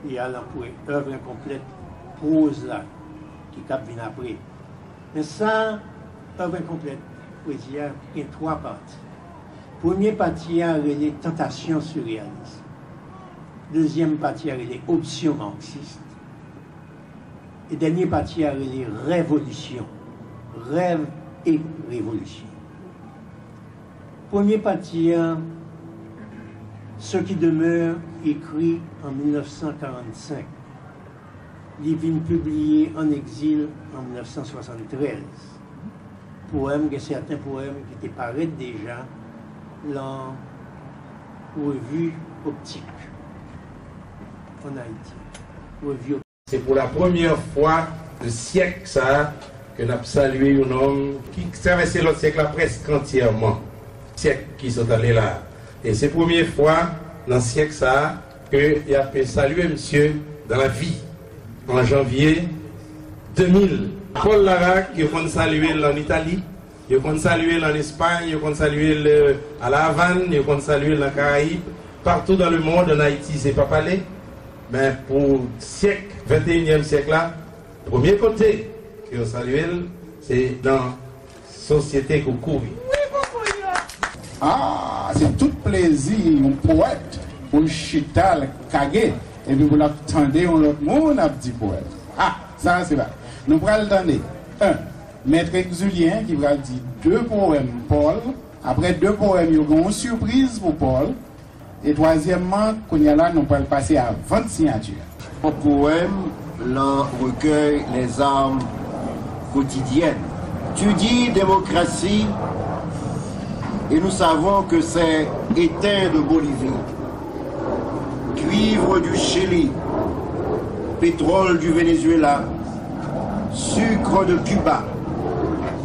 il y a l'œuvre incomplète, prose là, qui cap vient après. Mais ça, œuvre incomplète, poésie, il y a 3 parties. Première partie, il y a les tentations surréalistes. Deuxième partie, il y a les options marxistes. Et dernière partie, il y a les révolutions. Rêve et révolution. Première partie, ce qui demeure écrit en 1945. Il vient publié en exil en 1973. Poème, certains poèmes qui étaient parus déjà dans revue optique en Haïti. Revue. C'est pour la première fois de siècle ça que nous avons salué un homme qui traversait l'autre siècle presque entièrement. Siècle qui sont allés là. Et c'est la première fois dans le siècle ça qu'il a pu saluer monsieur dans la vie en janvier 2000. Paul Larac, il a salué en Italie. Je compte saluer en Espagne, je compte saluer à La Havane, je compte saluer dans les Caraïbes, partout dans le monde, en Haïti, c'est pas parlé. Mais pour le siècle, 21e siècle là, premier côté que je salue, c'est dans la société Koukoui. Ah, c'est tout plaisir, un poète, pour chital, kagé, et puis vous l'attendez, on l'autre monde a dit poète. Ah, ça c'est vrai. Nous prenons le temps. 1. Maître Exulien qui va dire 2 poèmes Paul. Après 2 poèmes, il y a une surprise pour Paul. Et troisièmement, qu'on y a là, nous allons passer à 20 signatures. Au poème, l'on recueille les armes quotidiennes. Tu dis démocratie, et nous savons que c'est étain de Bolivie, cuivre du Chili, pétrole du Venezuela, sucre de Cuba,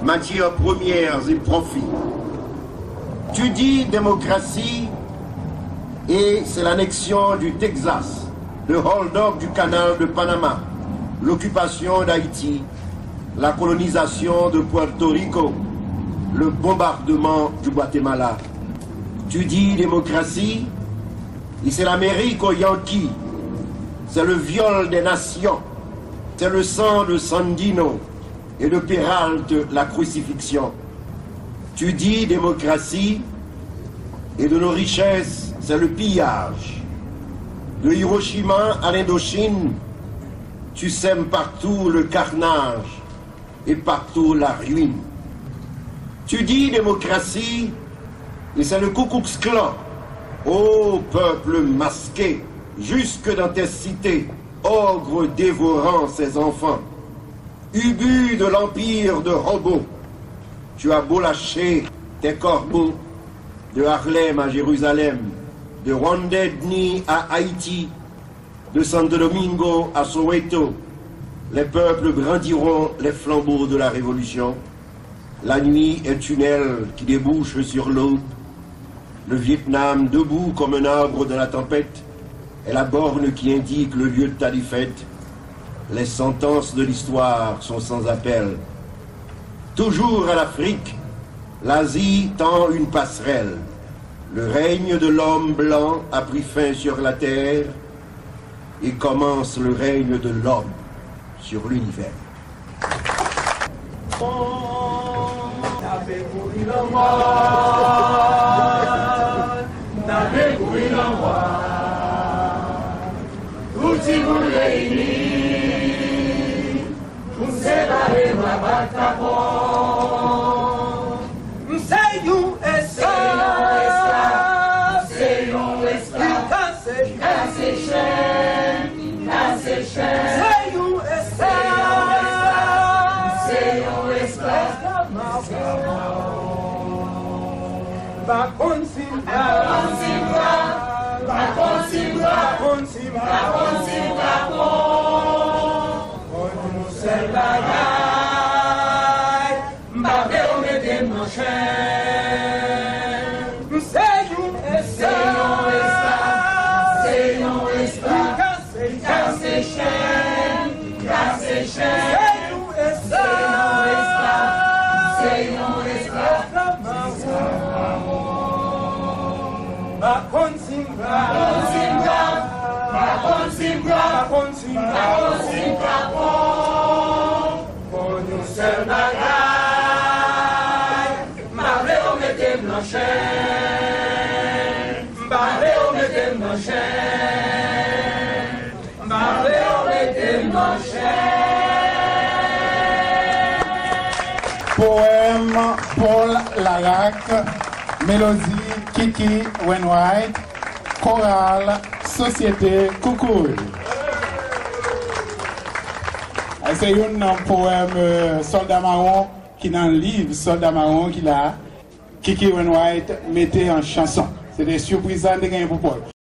matières premières et profits. Tu dis démocratie et c'est l'annexion du Texas, le hold-up du canal de Panama, l'occupation d'Haïti, la colonisation de Puerto Rico, le bombardement du Guatemala. Tu dis démocratie et c'est l'Amérique aux Yankees, c'est le viol des nations, c'est le sang de Sandino et de Peralt la crucifixion. Tu dis démocratie et de nos richesses, c'est le pillage. De Hiroshima à l'Indochine, tu sèmes partout le carnage et partout la ruine. Tu dis démocratie et c'est le Ku Klux Klan. Ô peuple masqué, jusque dans tes cités, ogre dévorant ses enfants. Ubu de l'empire de robots, tu as beau lâcher tes corbeaux de Harlem à Jérusalem, de Rwandedni à Haïti, de Santo Domingo à Soweto, les peuples brandiront les flambeaux de la révolution. La nuit est tunnel qui débouche sur l'aube, le Vietnam debout comme un arbre de la tempête, et la borne qui indique le lieu de ta défaite. Les sentences de l'histoire sont sans appel. Toujours à l'Afrique, l'Asie tend une passerelle. Le règne de l'homme blanc a pris fin sur la terre et commence le règne de l'homme sur l'univers. Bakon Simba, Poème Paul Larac, mélodie Kiki Wainwright, chorale Société Coucouille. C'est un poème Soldat Marron qui dans le livre Soldat Marron qui l'a Kiki Wainwright mettait en chanson. C'est des surprises à gagner pour Paul.